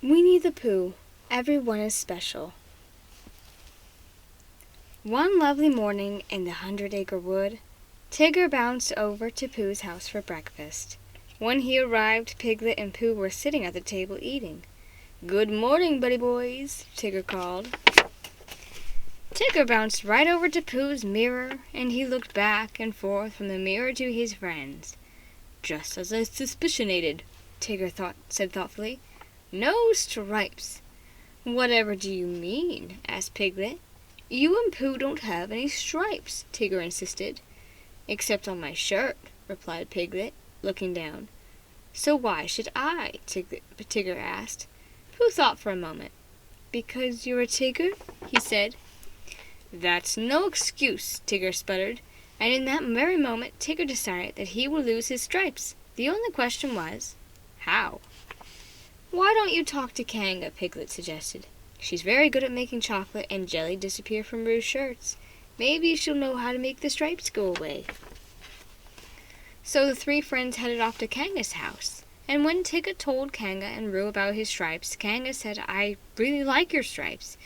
Winnie the Pooh, everyone is special. One lovely morning in the 100-acre wood, Tigger bounced over to Pooh's house for breakfast. When he arrived, Piglet and Pooh were sitting at the table eating. "Good morning, buddy boys," Tigger called. Tigger bounced right over to Pooh's mirror, and he looked back and forth from the mirror to his friends. "Just as I suspicionated," Tigger said thoughtfully. "No stripes." "Whatever do you mean?" asked Piglet. "You and Pooh don't have any stripes," Tigger insisted. "Except on my shirt," replied Piglet, looking down. "So why should I?" Tigger asked. Pooh thought for a moment. "Because you're a Tigger?" he said. "That's no excuse," Tigger sputtered, and in that very moment Tigger decided that he would lose his stripes. The only question was, how? "Why don't you talk to Kanga?" Piglet suggested. "She's very good at making chocolate and jelly disappear from Rue's shirts. Maybe she'll know how to make the stripes go away." So the three friends headed off to Kanga's house. And when Tigger told Kanga and Rue about his stripes, Kanga said, "I really like your stripes.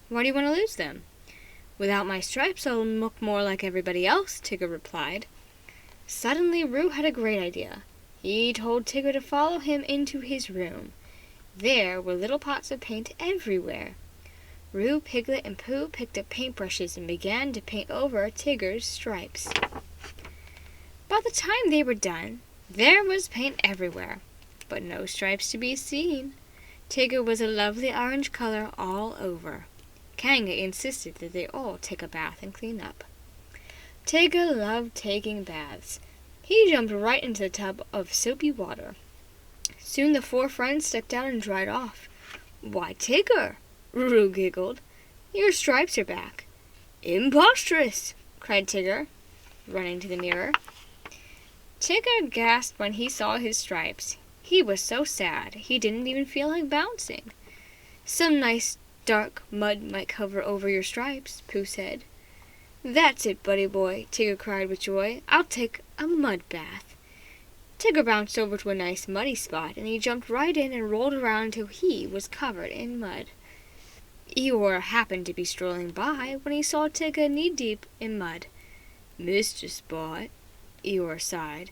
Why do you want to lose them?" "Without my stripes, I'll look more like everybody else," Tigger replied. Suddenly, Rue had a great idea. He told Tigger to follow him into his room. There were little pots of paint everywhere. Rue, Piglet, and Pooh picked up paintbrushes and began to paint over Tigger's stripes. By the time they were done, there was paint everywhere, but no stripes to be seen. Tigger was a lovely orange color all over. Kanga insisted that they all take a bath and clean up. Tigger loved taking baths. He jumped right into the tub of soapy water. Soon the four friends stepped out and dried off. "Why, Tigger," Rue giggled, "your stripes are back." "Impostress!" cried Tigger, running to the mirror. Tigger gasped when he saw his stripes. He was so sad he didn't even feel like bouncing. "Some nice dark mud might cover over your stripes," Pooh said. "That's it, buddy boy," Tigger cried with joy. "I'll take a mud bath." Tigger bounced over to a nice muddy spot, and he jumped right in and rolled around until he was covered in mud. Eeyore happened to be strolling by when he saw Tigger knee-deep in mud. "Mr. Spot," Eeyore sighed,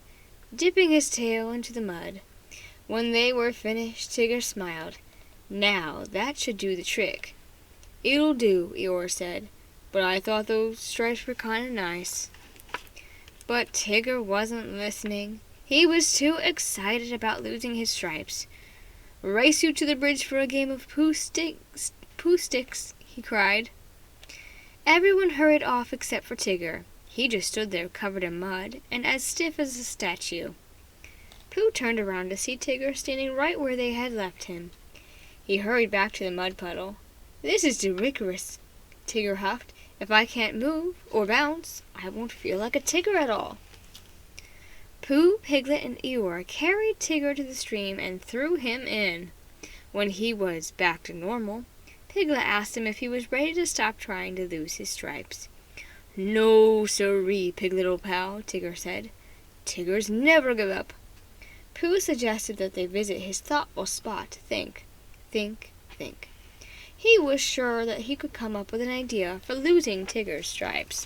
dipping his tail into the mud. When they were finished, Tigger smiled. "Now that should do the trick." "It'll do," Eeyore said, "but I thought those stripes were kind of nice." But Tigger wasn't listening. He was too excited about losing his stripes. "Race you to the bridge for a game of Pooh sticks," he cried. Everyone hurried off except for Tigger. He just stood there covered in mud and as stiff as a statue. Pooh turned around to see Tigger standing right where they had left him. He hurried back to the mud puddle. "This is ridiculous," Tigger huffed. "If I can't move or bounce, I won't feel like a Tigger at all." Pooh, Piglet, and Eeyore carried Tigger to the stream and threw him in. When he was back to normal, Piglet asked him if he was ready to stop trying to lose his stripes. "No, sirree, Piglet, old pal," Tigger said. "Tiggers never give up." Pooh suggested that they visit his thoughtful spot to think. He was sure that he could come up with an idea for losing Tigger's stripes.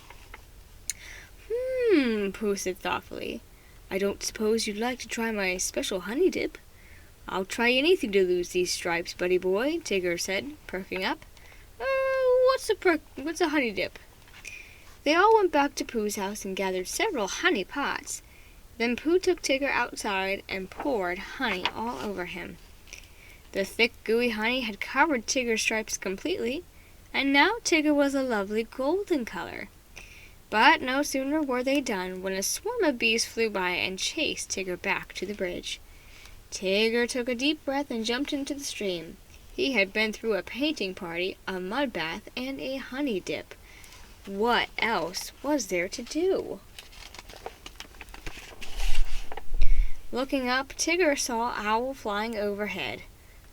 Pooh said thoughtfully. "I don't suppose you'd like to try my special honey dip?" "I'll try anything to lose these stripes, buddy boy," Tigger said, perking up. What's a honey dip?" They all went back to Pooh's house and gathered several honey pots. Then Pooh took Tigger outside and poured honey all over him. The thick, gooey honey had covered Tigger's stripes completely, and now Tigger was a lovely golden color. But no sooner were they done when a swarm of bees flew by and chased Tigger back to the bridge. Tigger took a deep breath and jumped into the stream. He had been through a painting party, a mud bath, and a honey dip. What else was there to do? Looking up, Tigger saw Owl flying overhead.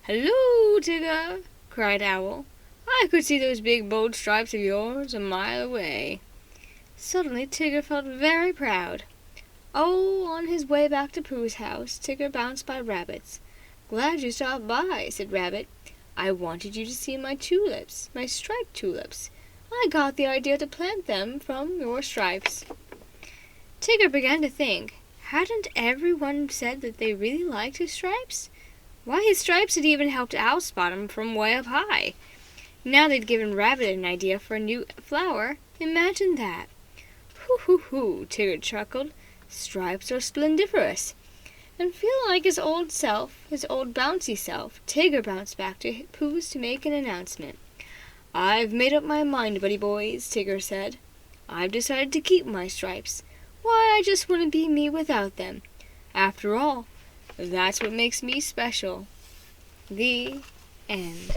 "Hello, Tigger!" cried Owl. "I could see those big bold stripes of yours a mile away." Suddenly Tigger felt very proud. Oh, on his way back to Pooh's house, Tigger bounced by rabbits. "Glad you stopped by," said Rabbit. I wanted you to see my tulips, my striped tulips. I got the idea to plant them from your stripes." Tigger began to think. Hadn't everyone said that they really liked his stripes? Why, his stripes had even helped Owl spot him from way up high. Now they'd given Rabbit an idea for a new flower. Imagine that. "Hoo, hoo, hoo," Tigger chuckled. "Stripes are splendiferous." And feeling like his old self, his old bouncy self, Tigger bounced back to Pooh's to make an announcement. "I've made up my mind, buddy boys," Tigger said. "I've decided to keep my stripes. Why, I just wouldn't be me without them. After all, that's what makes me special." The end.